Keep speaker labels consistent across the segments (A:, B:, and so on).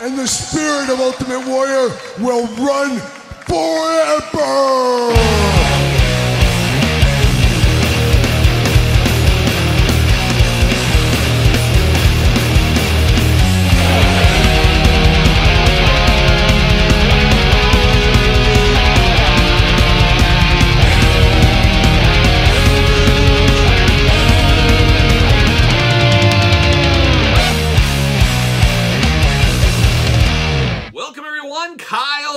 A: And the spirit of Ultimate Warrior will run forever!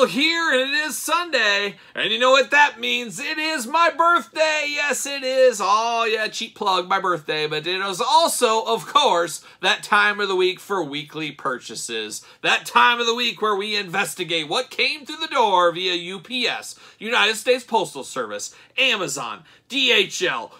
B: Here, and it is Sunday, and you know what that means? It is my birthday. Yes, it is. Oh yeah, cheap plug, my birthday, but it is also, of course, that time of the week for weekly purchases. That time of the week where we investigate what came through the door via UPS, United States Postal Service, Amazon, DHL,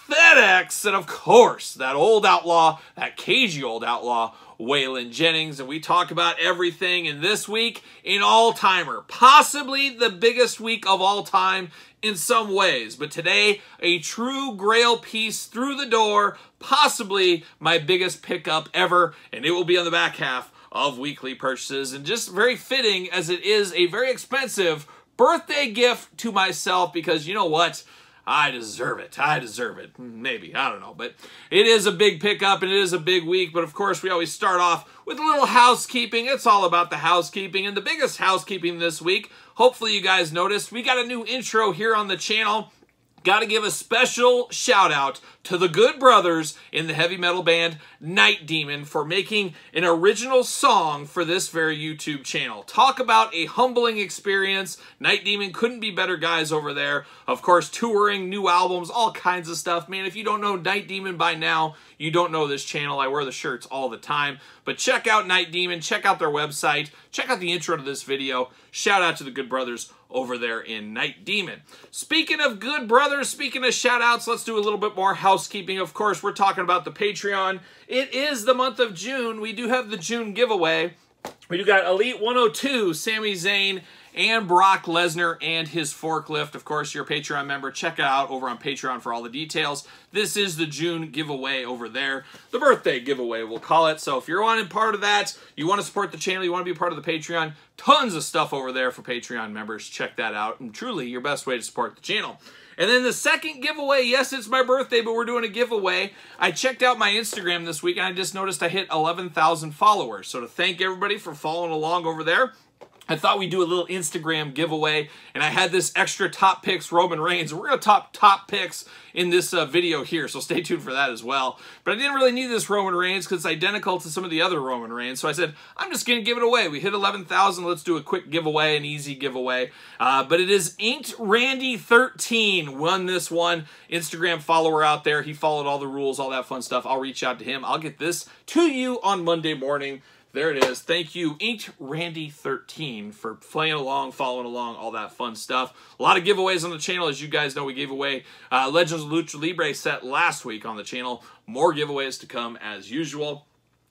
B: FedEx, and of course, that old outlaw, that cagey old outlaw, Waylon Jennings, and we talk about everything in this week in all-timer. Possibly the biggest week of all time in some ways, but today, a true grail piece through the door, possibly my biggest pickup ever, and it will be on the back half of weekly purchases, and just very fitting as it is a very expensive birthday gift to myself, because you know what? I deserve it. I deserve it. Maybe. I don't know. But it is a big pickup and it is a big week. But of course, we always start off with a little housekeeping. It's all about the housekeeping. And the biggest housekeeping this week, hopefully you guys noticed, we got a new intro here on the channel. Got to give a special shout out to the good brothers in the heavy metal band Night Demon for making an original song for this very YouTube channel. Talk about a humbling experience. Night Demon couldn't be better guys over there. Of course, touring, new albums, all kinds of stuff. Man, if you don't know Night Demon by now, you don't know this channel. I wear the shirts all the time. But check out Night Demon. Check out their website. Check out the intro to this video. Shout out to the good brothers over there in Night Demon. Speaking of good brothers, speaking of shout outs, let's do a little bit more housekeeping. Of course, we're talking about the Patreon. It is the month of June. We do have the June giveaway. We do got Elite 102, Sami Zayn, and Brock Lesnar and his forklift. Of course, you're a Patreon member. Check it out over on Patreon for all the details. This is the June giveaway over there. The birthday giveaway, we'll call it. So if you're wanting part of that, you want to support the channel, you want to be part of the Patreon, tons of stuff over there for Patreon members. Check that out. And truly, your best way to support the channel. And then the second giveaway, yes, it's my birthday, but we're doing a giveaway. I checked out my Instagram this week, and I just noticed I hit 11,000 followers. So to thank everybody for following along over there, I thought we'd do a little Instagram giveaway, and I had this extra top picks Roman Reigns. We're going to top picks in this video here, so stay tuned for that as well. But I didn't really need this Roman Reigns because it's identical to some of the other Roman Reigns, so I said, I'm just going to give it away. We hit 11,000. Let's do a quick giveaway, an easy giveaway. But it is Inked Randy 13 won this one. Instagram follower out there. He followed all the rules, all that fun stuff. I'll reach out to him. I'll get this to you on Monday morning. There it is. Thank you, Inked Randy 13, for playing along, following along, all that fun stuff. A lot of giveaways on the channel. As you guys know, we gave away Legends of Lucha Libre set last week on the channel. More giveaways to come as usual.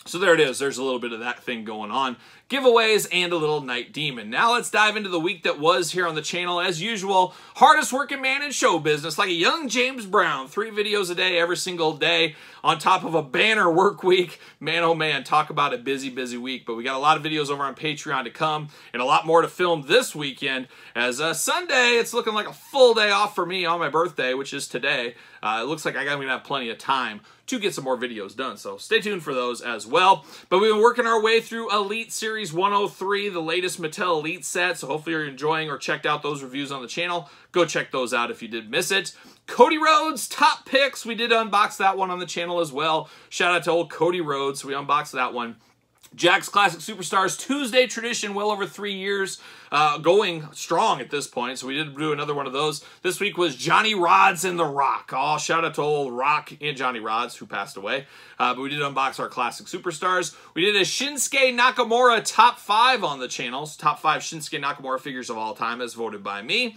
B: So there it is. There's a little bit of that thing going on. Giveaways and a little Night Demon. Now let's dive into the week that was here on the channel. As usual, hardest working man in show business, like a young James Brown. 3 videos a day, every single day, on top of a banner work week. Man, oh man, talk about a busy, busy week. But we got a lot of videos over on Patreon to come, and a lot more to film this weekend. As Sunday, it's looking like a full day off for me on my birthday, which is today. It looks like I'm going to have plenty of time to get some more videos done, so stay tuned for those as well. But we've been working our way through Elite Series 103, the latest Mattel Elite set, so hopefully you're enjoying or checked out those reviews on the channel. Go check those out if you did miss it. Cody Rhodes, top picks. We did unbox that one on the channel as well. Shout out to old Cody Rhodes, so we unboxed that one. Jack's Classic Superstars Tuesday tradition, well over 3 years, going strong at this point. So we did do another one of those. This week was Johnny Rods and The Rock. Oh, shout out to old Rock and Johnny Rods, who passed away. But we did unbox our Classic Superstars. We did a Shinsuke Nakamura top 5 on the channel. Top 5 Shinsuke Nakamura figures of all time, as voted by me.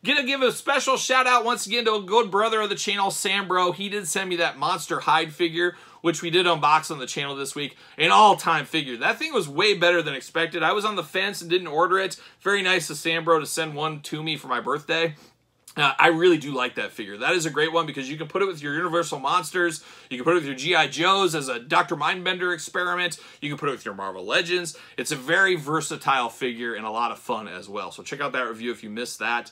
B: Gonna give a special shout out once again to a good brother of the channel, Sam Bro. He did send me that Monster Hide figure, which we did unbox on the channel this week. An all-time figure. That thing was way better than expected. I was on the fence and didn't order it. Very nice of Sam Bro to send one to me for my birthday. I really do like that figure. That is a great one because you can put it with your Universal Monsters. You can put it with your G.I. Joes as a Dr. Mindbender experiment. You can put it with your Marvel Legends. It's a very versatile figure and a lot of fun as well. So check out that review if you missed that.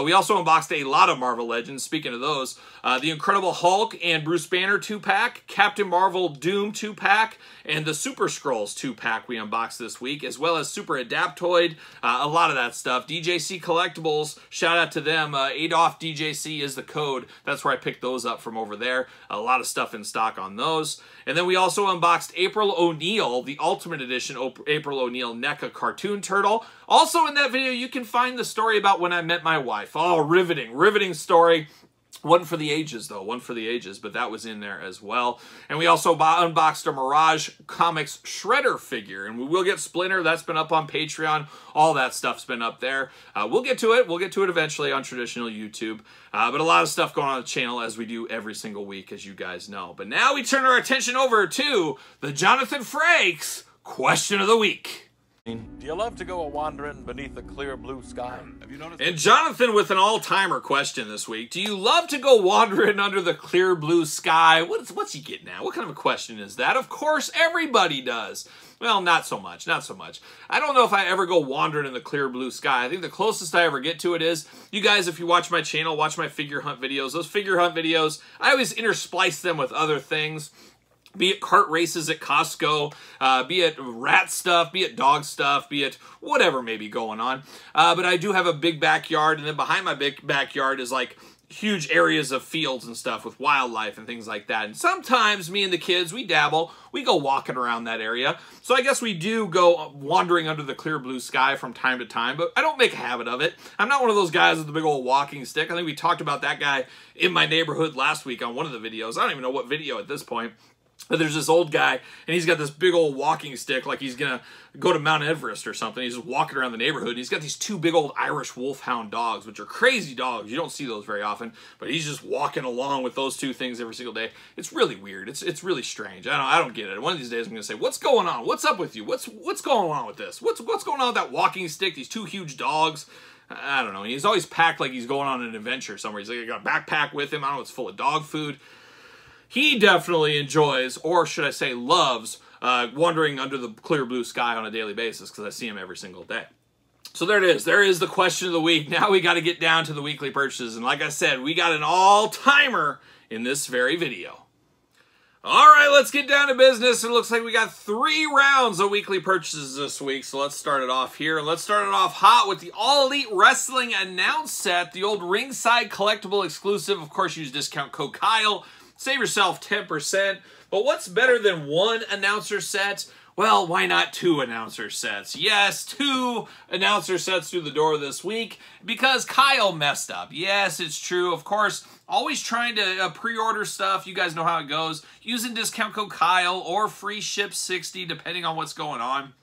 B: We also unboxed a lot of Marvel Legends. Speaking of those, the Incredible Hulk and Bruce Banner 2-pack, Captain Marvel Doom 2-pack, and the Super Skrulls 2-pack we unboxed this week, as well as Super Adaptoid, a lot of that stuff. DJC Collectibles, shout out to them. Adolf DJC is the code. That's where I picked those up from over there. A lot of stuff in stock on those. And then we also unboxed April O'Neil, the Ultimate Edition April O'Neil NECA Cartoon Turtle. Also in that video, you can find the story about when I met my wife. Oh, riveting story. One for the ages, though. One for the ages, but that was in there as well. And we also unboxed a Mirage Comics Shredder figure, and we will get Splinter. That's been up on Patreon. All that stuff's been up there. We'll get to it. We'll get to it eventually on traditional YouTube. But a lot of stuff going on the channel, as we do every single week, as you guys know. But now we turn our attention over to the Jonathan Frakes Question of the Week.
C: Do you love to go a-wandering beneath a clear blue sky? Have you noticed?
B: And Jonathan with an all-timer question this week. Do you love to go wandering under the clear blue sky? What's he getting at? What kind of a question is that? Of course, everybody does. Well, not so much, not so much. I don't know if I ever go wandering in the clear blue sky. I think the closest I ever get to it is, you guys, if you watch my channel, watch my figure hunt videos. Those figure hunt videos, I always intersplice them with other things. Be it kart races at Costco, be it rat stuff, be it dog stuff, be it whatever may be going on. But I do have a big backyard, and then behind my big backyard is like huge areas of fields and stuff with wildlife and things like that. And sometimes me and the kids, we dabble, we go walking around that area. So I guess we do go wandering under the clear blue sky from time to time, but I don't make a habit of it. I'm not one of those guys with the big old walking stick. I think we talked about that guy in my neighborhood last week on one of the videos. I don't even know what video at this point. But there's this old guy, and he's got this big old walking stick like he's going to go to Mount Everest or something. He's just walking around the neighborhood, and he's got these two big old Irish Wolfhound dogs, which are crazy dogs. You don't see those very often, but he's just walking along with those two things every single day. It's really weird. It's really strange. I don't get it. One of these days I'm going to say, what's going on? What's up with you? What's going on with this? What's going on with that walking stick, these two huge dogs? I don't know. He's always packed like he's going on an adventure somewhere. He's like, I got a backpack with him. I don't know, it's full of dog food. He definitely enjoys, or should I say loves, wandering under the clear blue sky on a daily basis because I see him every single day. So there it is. There is the question of the week. Now we got to get down to the weekly purchases. And like I said, we got an all-timer in this very video. All right, let's get down to business. It looks like we got 3 rounds of weekly purchases this week. So let's start it off here. And let's start it off hot with the All Elite Wrestling Announce Set, the old ringside collectible exclusive. Of course, use discount code Kyle. Save yourself 10%. But what's better than 1 announcer set? Well, why not 2 announcer sets? Yes, 2 announcer sets through the door this week because Kyle messed up. Yes, it's true. Of course, always trying to pre-order stuff. You guys know how it goes. Using discount code Kyle or free ship 60 depending on what's going on.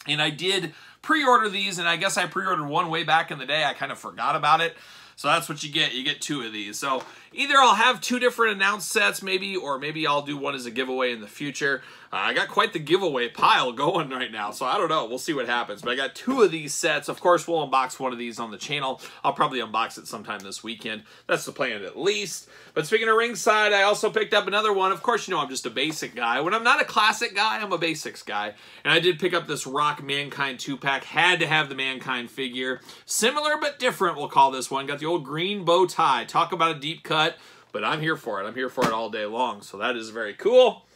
B: And I did pre-order these, and I guess I pre-ordered one way back in the day. I kind of forgot about it. So that's what you get. You get 2 of these. So either I'll have 2 different announced sets maybe, or maybe I'll do one as a giveaway in the future. I got quite the giveaway pile going right now, so I don't know. We'll see what happens. But I got 2 of these sets. Of course, we'll unbox one of these on the channel. I'll probably unbox it sometime this weekend. That's the plan at least. But speaking of ringside, I also picked up another one. Of course, you know I'm just a basic guy. When I'm not a classic guy, I'm a basics guy. And I did pick up this Rock Mankind 2-pack. Had to have the Mankind figure. Similar but different, we'll call this one. Got the old green bow tie. Talk about a deep cut. But I'm here for it. I'm here for it all day long. So that is very cool.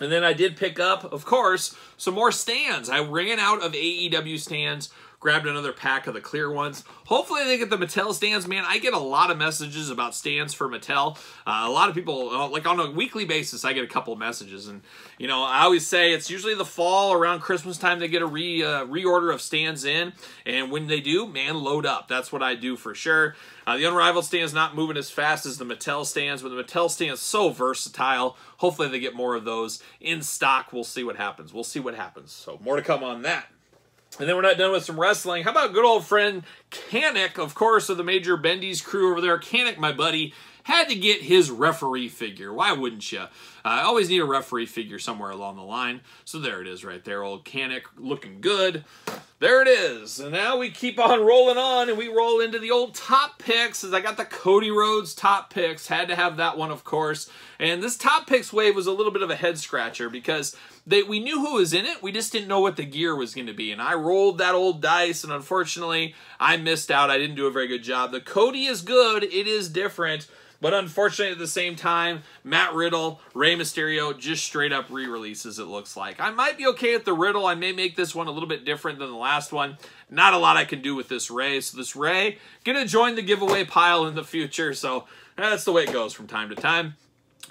B: And then I did pick up, of course, some more stands. I ran out of AEW stands, grabbed another pack of the clear ones. Hopefully they get the Mattel stands. Man, I get a lot of messages about stands for Mattel. A lot of people, like on a weekly basis, I get a couple of messages. And, you know, I always say it's usually the fall around Christmas time they get a reorder of stands in. And when they do, man, load up. That's what I do for sure. The Unrivaled stand's not moving as fast as the Mattel stands, but the Mattel stand is so versatile. Hopefully they get more of those in stock. We'll see what happens. We'll see what happens. So more to come on that. And then we're not done with some wrestling. How about good old friend Kanik, of course, of the Major Bendy's crew over there. Kanik, my buddy, had to get his referee figure. Why wouldn't you? I always need a referee figure somewhere along the line. So there it is right there. Old Kanik looking good. There it is. And now we keep on rolling on, and we roll into the old top picks, as I got the Cody Rhodes top picks. Had to have that one, of course. And this top picks wave was a little bit of a head scratcher because we knew who was in it. We just didn't know what the gear was going to be. And I rolled that old dice, and unfortunately, I missed out. I didn't do a very good job. The Cody is good. It is different. But unfortunately, at the same time, Matt Riddle, Rey Mysterio, just straight up re-releases, it looks like. I might be okay with the Riddle. I may make this one a little bit different than the last one. Not a lot I can do with this Rey. So this Rey, gonna join the giveaway pile in the future. So that's the way it goes from time to time.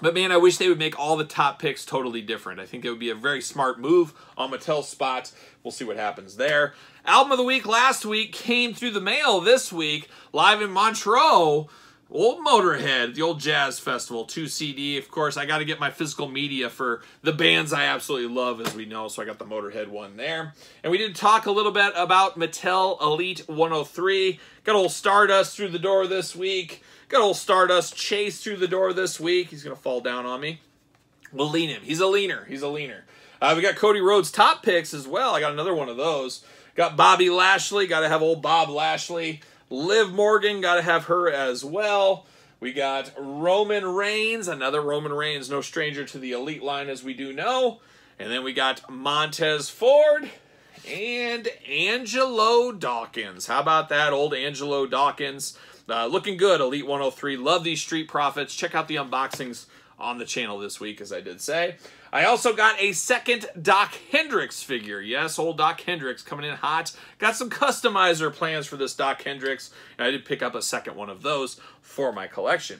B: But man, I wish they would make all the top picks totally different. I think it would be a very smart move on Mattel's spot. We'll see what happens there. Album of the week last week came through the mail this week, live in Montreux. Old Motorhead, the old jazz festival, 2 CD. Of course, I got to get my physical media for the bands I absolutely love, as we know, so I got the Motorhead one there. And we did talk a little bit about Mattel Elite 103. Got old Stardust through the door this week. Got old Stardust Chase through the door this week. He's going to fall down on me. We'll lean him. He's a leaner. He's a leaner. We got Cody Rhodes top picks as well. I got another one of those. Got Bobby Lashley. Got to have old Bob Lashley. Liv Morgan, got to have her as well. We got Roman Reigns, another Roman Reigns, no stranger to the Elite line, as we do know. And then we got Montez Ford and Angelo Dawkins. How about that, old Angelo Dawkins? Looking good, Elite 103. Love these Street Profits. Check out the unboxings on the channel this week, as I did say. I also got a second Doc Hendricks figure. Yes, old Doc Hendricks coming in hot. Got some customizer plans for this Doc Hendricks, and I did pick up a second one of those for my collection.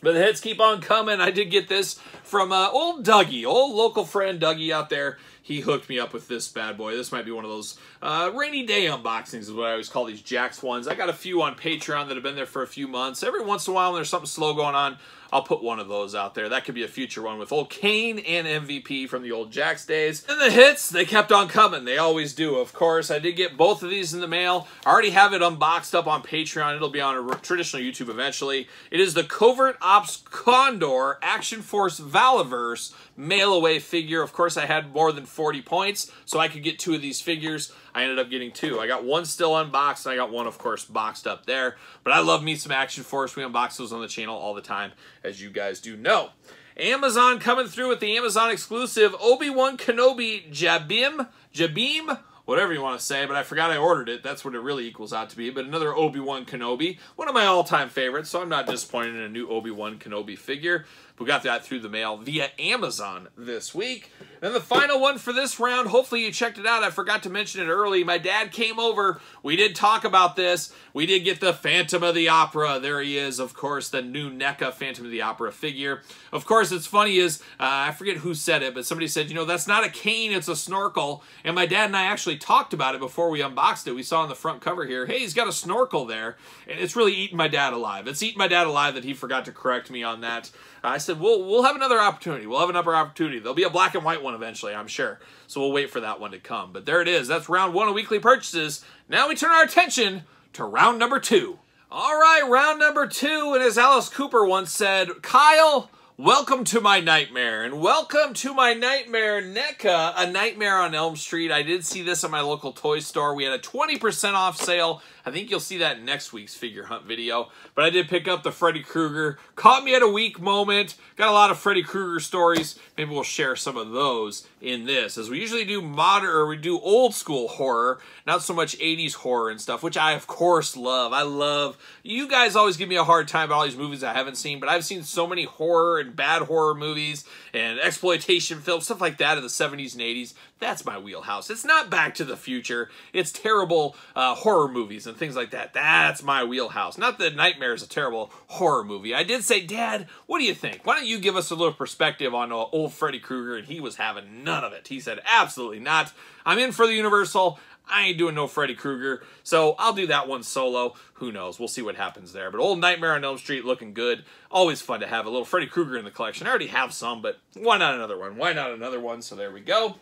B: But the hits keep on coming. I did get this from old Dougie, old local friend Dougie out there. He hooked me up with this bad boy. This might be one of those rainy day unboxings is what I always call these Jax ones. I got a few on Patreon that have been there for a few months. Every once in a while when there's something slow going on, I'll put one of those out there. That could be a future one with old Kane and MVP from the old Jax days. And the hits, they kept on coming. They always do, of course. I did get both of these in the mail. I already have it unboxed up on Patreon. It'll be on a traditional YouTube eventually. It is the Covert Ops Condor Action Force Valaverse mail-away figure. Of course, I had more than 40 points, so I could get 2 of these figures. I ended up getting 2. I got one still unboxed, and I got one, of course, boxed up there. But I love me some Action Force. We unbox those on the channel all the time, as you guys do know. Amazon coming through with the Amazon exclusive Obi-Wan Kenobi Jabim, whatever you want to say, but I forgot I ordered it. That's what it really equals out to be. But another Obi-Wan Kenobi, one of my all-time favorites, so I'm not disappointed in a new Obi-Wan Kenobi figure. We got that through the mail via Amazon this week. And the final one for this round, hopefully you checked it out. I forgot to mention it early. My dad came over. We did talk about this. We did get the Phantom of the Opera. There he is, of course, the new NECA Phantom of the Opera figure. Of course, it's funny is, I forget who said it, but somebody said, you know, that's not a cane, it's a snorkel. And my dad and I actually talked about it before we unboxed it. We saw on the front cover here, hey, he's got a snorkel there. And it's really eating my dad alive. It's eating my dad alive that he forgot to correct me on that. I said, we'll have another opportunity. We'll have another opportunity. There'll be a black and white one eventually, I'm sure. So we'll wait for that one to come. But there it is. That's round 1 of weekly purchases. Now we turn our attention to round number 2. All right, round number 2. And as Alice Cooper once said, Kyle, welcome to my nightmare. And welcome to my nightmare, NECA, A Nightmare on Elm Street. I did see this at my local toy store. We had a 20% off sale. I think you'll see that in next week's figure hunt video. But I did pick up the Freddy Krueger. Caught me at a weak moment. Got a lot of Freddy Krueger stories. Maybe we'll share some of those in this. As we usually do modern, or we do old school horror, not so much 80s horror and stuff, which I, of course, love. I love, you guys always give me a hard time about all these movies I haven't seen, but I've seen so many horror and bad horror movies and exploitation films, stuff like that in the 70s and 80s. That's my wheelhouse. It's not Back to the Future. It's terrible horror movies and things like that. That's my wheelhouse. Not that Nightmare is a terrible horror movie. I did say, Dad, what do you think? Why don't you give us a little perspective on old Freddy Krueger? And he was having none of it. He said, absolutely not. I'm in for the Universal. I ain't doing no Freddy Krueger, so I'll do that one solo. Who knows? We'll see what happens there. But old Nightmare on Elm Street looking good. Always fun to have a little Freddy Krueger in the collection. I already have some, but why not another one? Why not another one? So there we go.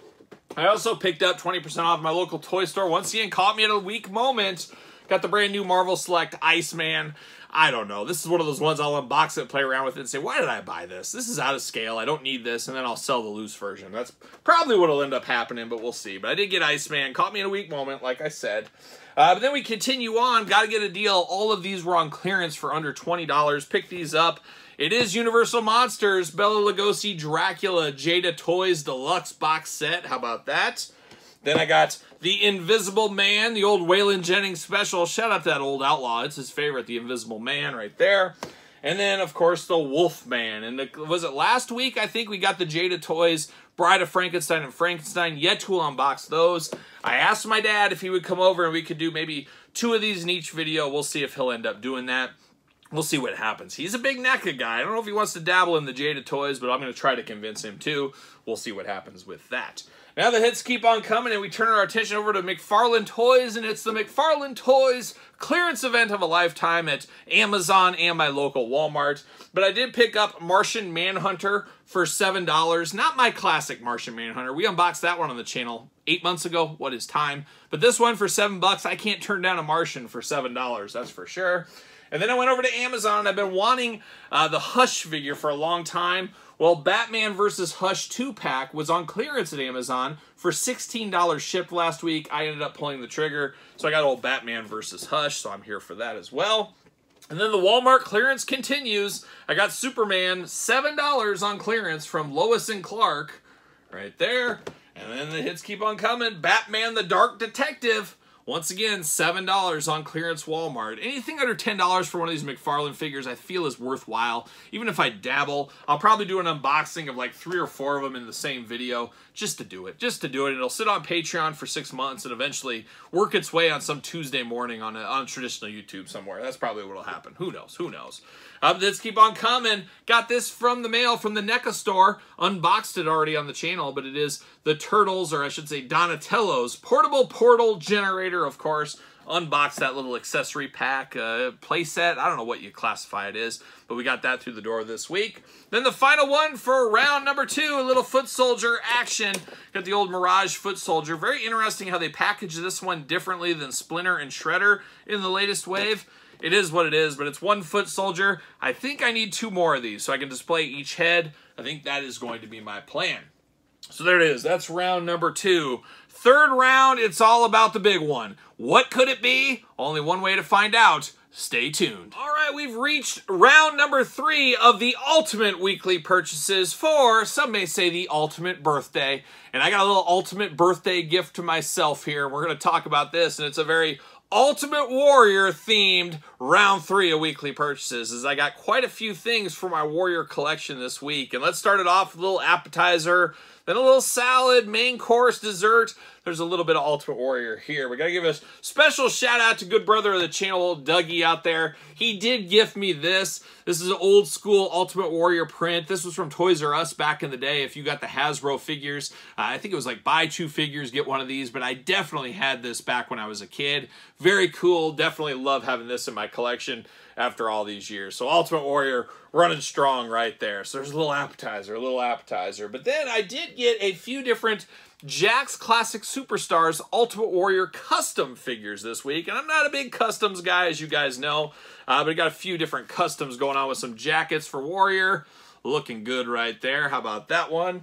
B: I also picked up 20% off my local toy store. Once again, caught me at a weak moment. Got the brand new Marvel Select Iceman. I don't know. This is one of those ones I'll unbox it, play around with it, and say, why did I buy this? This is out of scale. I don't need this, and then I'll sell the loose version. That's probably what will end up happening, but we'll see. But I did get Iceman. Caught me in a weak moment, like I said. But then we continue on. Got to get a deal. All of these were on clearance for under $20. Pick these up. It is Universal Monsters, Bela Lugosi, Dracula, Jada Toys Deluxe box set. How about that? Then I got The Invisible Man, the old Waylon Jennings special. Shout out to that old outlaw. It's his favorite, The Invisible Man right there. And then, of course, the Wolfman. And was it last week? I think we got the Jada Toys, Bride of Frankenstein and Frankenstein. Yet to unbox those. I asked my dad if he would come over and we could do maybe 2 of these in each video. We'll see if he'll end up doing that. We'll see what happens. He's a big NECA guy. I don't know if he wants to dabble in the Jada Toys, but I'm going to try to convince him too. We'll see what happens with that. Now the hits keep on coming, and we turn our attention over to McFarlane Toys, and it's the McFarlane Toys clearance event of a lifetime at Amazon and my local Walmart. But I did pick up Martian Manhunter for $7. Not my classic Martian Manhunter. We unboxed that one on the channel 8 months ago. What is time? But this one for $7, I can't turn down a Martian for $7, that's for sure. And then I went over to Amazon, and I've been wanting the Hush figure for a long time. Well, Batman vs. Hush 2-pack was on clearance at Amazon for $16 shipped last week. I ended up pulling the trigger, so I got old Batman vs. Hush, so I'm here for that as well. And then the Walmart clearance continues. I got Superman, $7 on clearance from Lois and Clark, right there. And then the hits keep on coming. Batman the Dark Detective. Once again, $7 on clearance Walmart. Anything under $10 for one of these McFarlane figures I feel is worthwhile. Even if I dabble, I'll probably do an unboxing of like 3 or 4 of them in the same video just to do it. Just to do it. It'll sit on Patreon for 6 months and eventually work its way on some Tuesday morning on traditional YouTube somewhere. That's probably what will happen. Who knows? Who knows? Let's keep on coming. Got this from the mail from the NECA store. Unboxed it already on the channel, but it is the Turtles, or I should say Donatello's portable portal generator, of course. Unboxed that little accessory pack, playset. I don't know what you classify it as, but we got that through the door this week. Then the final one for round number 2, a little Foot Soldier action. Got the old Mirage Foot Soldier. Very interesting how they package this one differently than Splinter and Shredder in the latest wave. It is what it is, but it's 1 Foot Soldier. I think I need 2 more of these so I can display each head. I think that is going to be my plan. So there it is. That's round number 2. Third round, it's all about the big one. What could it be? Only one way to find out. Stay tuned. All right, we've reached round number 3 of the ultimate weekly purchases for, some may say, the ultimate birthday. And I got a little ultimate birthday gift to myself here. We're going to talk about this, and it's a very Ultimate Warrior themed round 3 of weekly purchases, as I got quite a few things for my Warrior collection this week. And let's start it off with a little appetizer, then a little salad, main course, dessert. There's a little bit of Ultimate Warrior here. We got to give a special shout out to good brother of the channel, old Dougie out there. He did gift me this. This is an old school Ultimate Warrior print. This was from Toys R Us back in the day. If you got the Hasbro figures, I think it was like buy 2 figures, get one of these, but I definitely had this back when I was a kid. Very cool. Definitely love having this in my collection after all these years. So Ultimate Warrior running strong right there. So there's a little appetizer, But then I did get a few different Jakks Classic Superstars Ultimate Warrior custom figures this week. And I'm not a big customs guy, as you guys know. But I got a few different customs going on with some jackets for Warrior. Looking good right there. How about that one?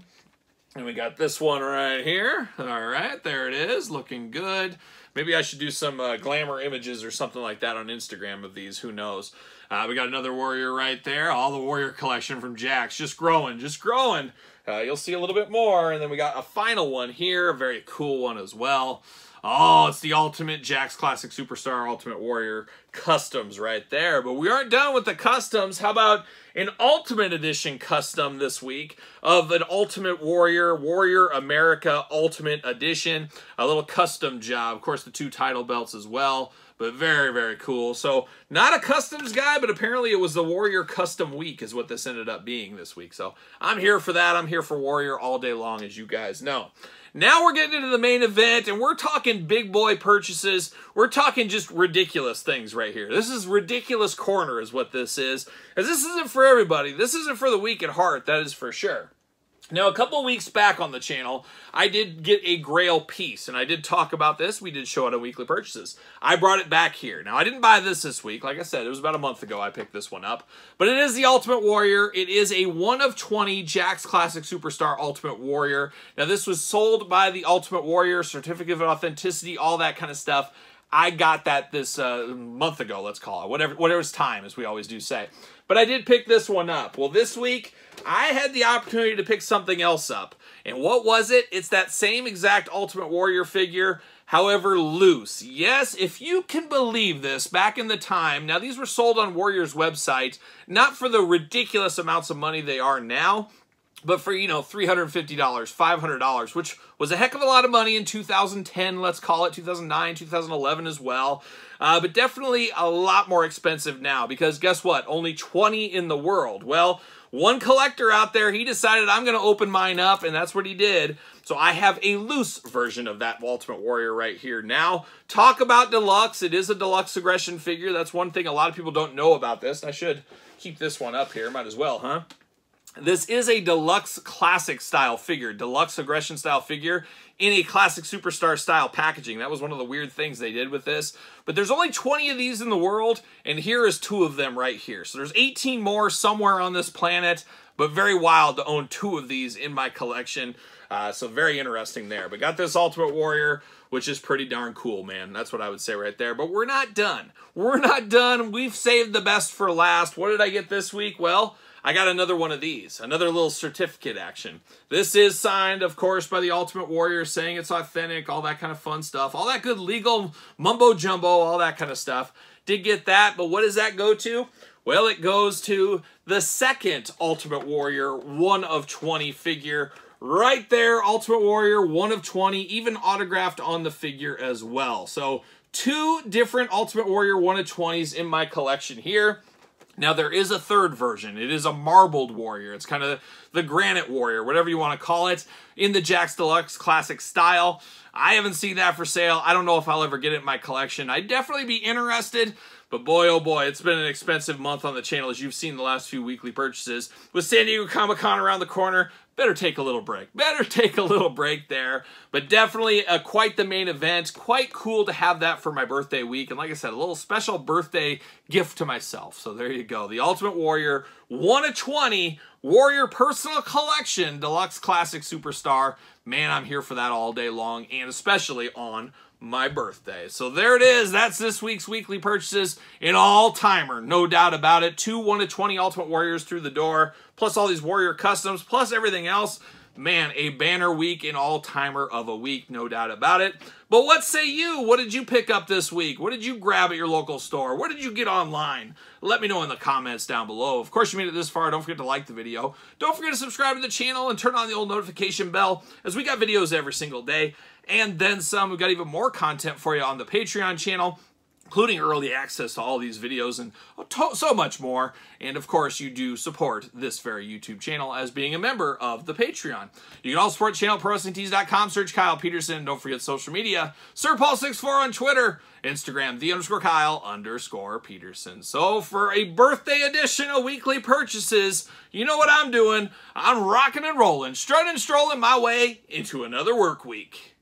B: And we got this one right here. All right, there it is. Looking good. Maybe I should do some glamour images or something like that on Instagram of these. Who knows? We got another Warrior right there. All the Warrior collection from Jakks. Just growing, just growing. You'll see a little bit more. And then we got a final one here. A very cool one as well. Oh, it's the Ultimate Jakks Classic Superstar Ultimate Warrior Customs right there. But we aren't done with the customs. How about an Ultimate Edition custom this week of an Ultimate Warrior, Warrior America Ultimate Edition. A little custom job. Of course, the 2 title belts as well. But very, very cool. So, not a customs guy, but apparently it was the Warrior Custom Week is what this ended up being this week. So, I'm here for that. I'm here for Warrior all day long, as you guys know. Now we're getting into the main event, and we're talking big boy purchases. We're talking just ridiculous things right here. This is ridiculous corner is what this is. As this isn't for everybody. This isn't for the weak at heart, that is for sure. Now, a couple of weeks back on the channel, I did get a Grail piece, and I did talk about this. We did show it on weekly purchases. I brought it back here. Now, I didn't buy this week. Like I said, it was about a month ago I picked this one up. But it is the Ultimate Warrior. It is a 1 of 20 Jack's Classic Superstar Ultimate Warrior. Now, this was sold by the Ultimate Warrior, certificate of authenticity, all that kind of stuff. I got that this month ago, let's call it. Whatever's time, as we always do say. But I did pick this one up. Well, this week, I had the opportunity to pick something else up. And what was it? It's that same exact Ultimate Warrior figure, however loose. Yes, if you can believe this, back in the time, now these were sold on Warrior's website, not for the ridiculous amounts of money they are now, but for, you know, $350, $500, which was a heck of a lot of money in 2010, let's call it, 2009, 2011 as well. But definitely a lot more expensive now, because guess what? Only 20 in the world. Well, one collector out there, he decided I'm going to open mine up, and that's what he did. So I have a loose version of that Ultimate Warrior right here. Now, talk about deluxe. It is a deluxe aggression figure. That's one thing a lot of people don't know about this. I should keep this one up here. Might as well, huh? This is a deluxe classic style figure, deluxe aggression style figure in a classic superstar style packaging. That was one of the weird things they did with this. But there's only 20 of these in the world, and here is 2 of them right here. So there's 18 more somewhere on this planet, but very wild to own 2 of these in my collection. So very interesting there. But got this Ultimate Warrior, which is pretty darn cool, man. That's what I would say right there. But we're not done. We're not done. We've saved the best for last. What did I get this week? Well, I got another one of these, another little certificate action. This is signed, of course, by the Ultimate Warrior, saying it's authentic, all that kind of fun stuff, all that good legal mumbo-jumbo, all that kind of stuff. Did get that, but what does that go to? Well, it goes to the second Ultimate Warrior 1 of 20 figure. Right there, Ultimate Warrior 1 of 20, even autographed on the figure as well. So 2 different Ultimate Warrior 1 of 20s in my collection here. Now, there is a third version. It is a marbled warrior. It's kind of the granite warrior, whatever you want to call it, in the Jack's Deluxe Classic style. I haven't seen that for sale. I don't know if I'll ever get it in my collection. I'd definitely be interested, but boy, oh boy, it's been an expensive month on the channel, as you've seen the last few weekly purchases. With San Diego Comic-Con around the corner, better take a little break. Better take a little break there. But definitely quite the main event. Quite cool to have that for my birthday week. And like I said, a little special birthday gift to myself. So there you go. The Ultimate Warrior 1 of 20 Warrior Personal Collection Deluxe Classic Superstar. Man, I'm here for that all day long, and especially on my birthday. So there it is. That's this week's weekly purchases. An all-timer, no doubt about it. 2 1 of 20 Ultimate Warriors through the door, plus all these Warrior customs, plus everything else. Man, a banner week, an all-timer of a week, no doubt about it. But what say you? What did you pick up this week? What did you grab at your local store? What did you get online? Let me know in the comments down below. Of course, you made it this far. Don't forget to like the video. Don't forget to subscribe to the channel and turn on the old notification bell, as we got videos every single day. And then some. We've got even more content for you on the Patreon channel, including early access to all these videos and so much more. And of course, you do support this very YouTube channel as being a member of the Patreon. You can also support the channel at ProWrestlingTees.com, search Kyle Peterson. Don't forget social media, SirPaul64 on Twitter, Instagram, _Kyle_Peterson. So for a birthday edition of weekly purchases, you know what I'm doing. I'm rocking and rolling, strutting and strolling my way into another work week.